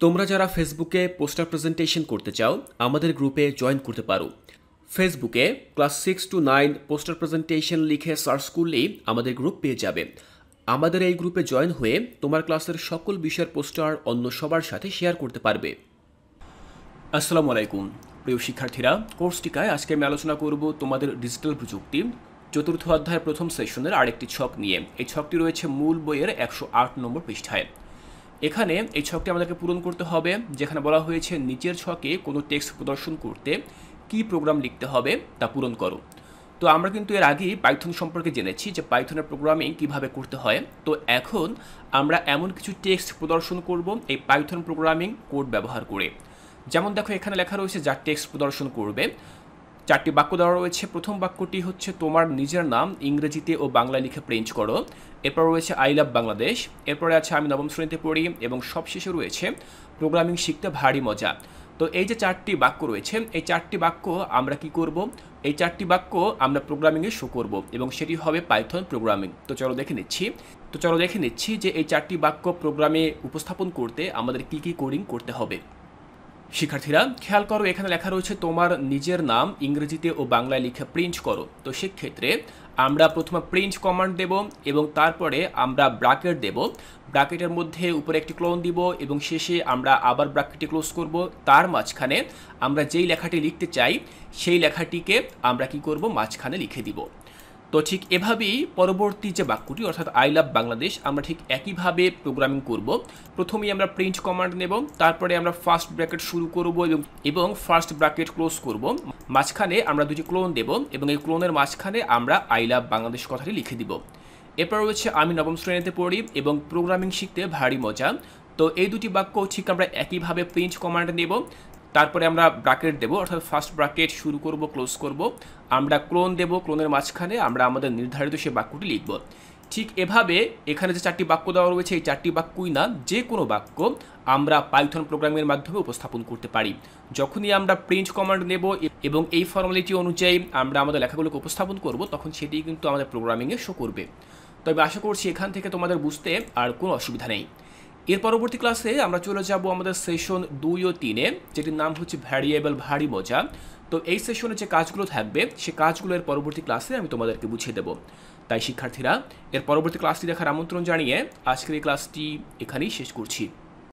তোমরা যারা ফেসবুকে পোস্টার প্রেজেন্টেশন করতে চাও আমাদের গ্রুপে জয়েন করতে পারো। ফেসবুকে ক্লাস 6 to 9 পোস্টার প্রেজেন্টেশন লিখে সার্চ করলেই আমাদের গ্রুপ পেয়ে যাবে। আমাদের এই গ্রুপে জয়েন হয়ে তোমার ক্লাসের সকল বিষয়ের পোস্টার অন্য সবার সাথে শেয়ার করতে পারবে। আসসালামু আলাইকুম প্রিয় শিক্ষার্থীরা, কোর্স টিকায় আজকে আমি আলোচনা করব তোমাদের ডিজিটাল প্রযুক্তি চতুর্থ অধ্যায়ের প্রথম সেশনের আরেকটি ছক নিয়ে। এই ছকটি রয়েছে মূল বইয়ের 108 নম্বর পৃষ্ঠায়। এখানে এই ছকটি আমাদেরকে পূরণ করতে হবে, যেখানে বলা হয়েছে নিচের ছকে কোনো টেক্সট প্রদর্শন করতে কি প্রোগ্রাম লিখতে হবে তা পূরণ করো। তো আমরা কিন্তু এর আগেই পাইথন সম্পর্কে জেনেছি যে পাইথনের প্রোগ্রামিং কিভাবে করতে হয়। তো এখন আমরা এমন কিছু টেক্সট প্রদর্শন করব এই পাইথন প্রোগ্রামিং কোড ব্যবহার করে। যেমন দেখো এখানে লেখা রয়েছে যা টেক্সট প্রদর্শন করবে। চারটি বাক্য দেওয়া রয়েছে। প্রথম বাক্যটি হচ্ছে তোমার নিজের নাম ইংরেজিতে ও বাংলায় লিখে প্রিন্ট করো। এরপর রয়েছে আই লাভ বাংলাদেশ। এরপরে আছে আমি নবম শ্রেণীতে পড়ি, এবং সবশেষে রয়েছে প্রোগ্রামিং শিখতে ভারী মজা। তো এই যে চারটি বাক্য রয়েছে, এই চারটি বাক্য আমরা কি করব, এই চারটি বাক্য আমরা প্রোগ্রামিংয়ে শো করব, এবং সেটি হবে পাইথন প্রোগ্রামিং। তো চলো দেখে নিচ্ছি যে এই চারটি বাক্য প্রোগ্রামে উপস্থাপন করতে আমাদের কি কি কোডিং করতে হবে। শিক্ষার্থীরা খেয়াল করো, এখানে লেখা রয়েছে তোমার নিজের নাম ইংরেজিতে ও বাংলায় লিখে প্রিন্ট করো। তো সেক্ষেত্রে আমরা প্রথমে প্রিন্ট কমান্ড দেব, এবং তারপরে আমরা ব্র্যাকেট দেব। ব্র্যাকেটের মধ্যে উপরে একটি ক্লোন দিব, এবং শেষে আমরা আবার ব্র্যাকেটটি ক্লোজ করব। তার মাঝখানে আমরা যেই লেখাটি লিখতে চাই সেই লেখাটিকে আমরা কি করব, মাঝখানে লিখে দিব। তো ঠিক এভাবেই পরবর্তী যে বাক্যটি অর্থাৎ আই লাভ বাংলাদেশ আমরা ঠিক একইভাবে প্রোগ্রামিং করব। প্রথমেই আমরা প্রিন্ট কমান্ড নেব, তারপরে আমরা ফার্স্ট ব্র্যাকেট শুরু করব এবং ফার্স্ট ব্র্যাকেট ক্লোজ করব। মাঝখানে আমরা দুটি ক্লোন দেব, এবং এই ক্লোনের মাঝখানে আমরা আই লাভ বাংলাদেশ কথাটি লিখে দিব। এরপর রয়েছে আমি নবম শ্রেণীতে পড়ি এবং প্রোগ্রামিং শিখতে ভারী মজা। তো এই দুটি বাক্য ঠিক আমরা একইভাবে প্রিন্ট কমান্ড নেব, তারপরে আমরা ব্র্যাকেট দেব, অর্থাৎ ফার্স্ট ব্র্যাকেট শুরু করব ক্লোজ করব, আমরা ক্লোন দেব, ক্লোনের মাঝখানে আমরা আমাদের নির্ধারিত সে বাক্যটি লিখব। ঠিক এভাবে এখানে যে চারটি বাক্য দেওয়া রয়েছে এই চারটি বাক্যই না, যে কোনো বাক্য আমরা পাইথন প্রোগ্রামিংয়ের মাধ্যমে উপস্থাপন করতে পারি। যখনই আমরা প্রিন্ট কমান্ড নেব এবং এই ফর্মালিটি অনুযায়ী আমরা আমাদের লেখাগুলোকে উপস্থাপন করব, তখন সেটি কিন্তু আমাদের প্রোগ্রামিংয়ে শো করবে। তবে আশা করছি এখান থেকে তোমাদের বুঝতে আর কোনো অসুবিধা নেই। এর পরবর্তী ক্লাসে আমরা চলে যাব আমাদের সেশন 2 ও 3-এ, যেটির নাম হচ্ছে ভ্যারিয়েবল ভারী মজা। তো এই সেশনে যে কাজগুলো থাকবে সে কাজগুলো এর পরবর্তী ক্লাসে আমি তোমাদেরকে বুঝিয়ে দেব। তাই শিক্ষার্থীরা, এর পরবর্তী ক্লাসটি দেখার আমন্ত্রণ জানিয়ে আজকের এই ক্লাসটি এখানেই শেষ করছি।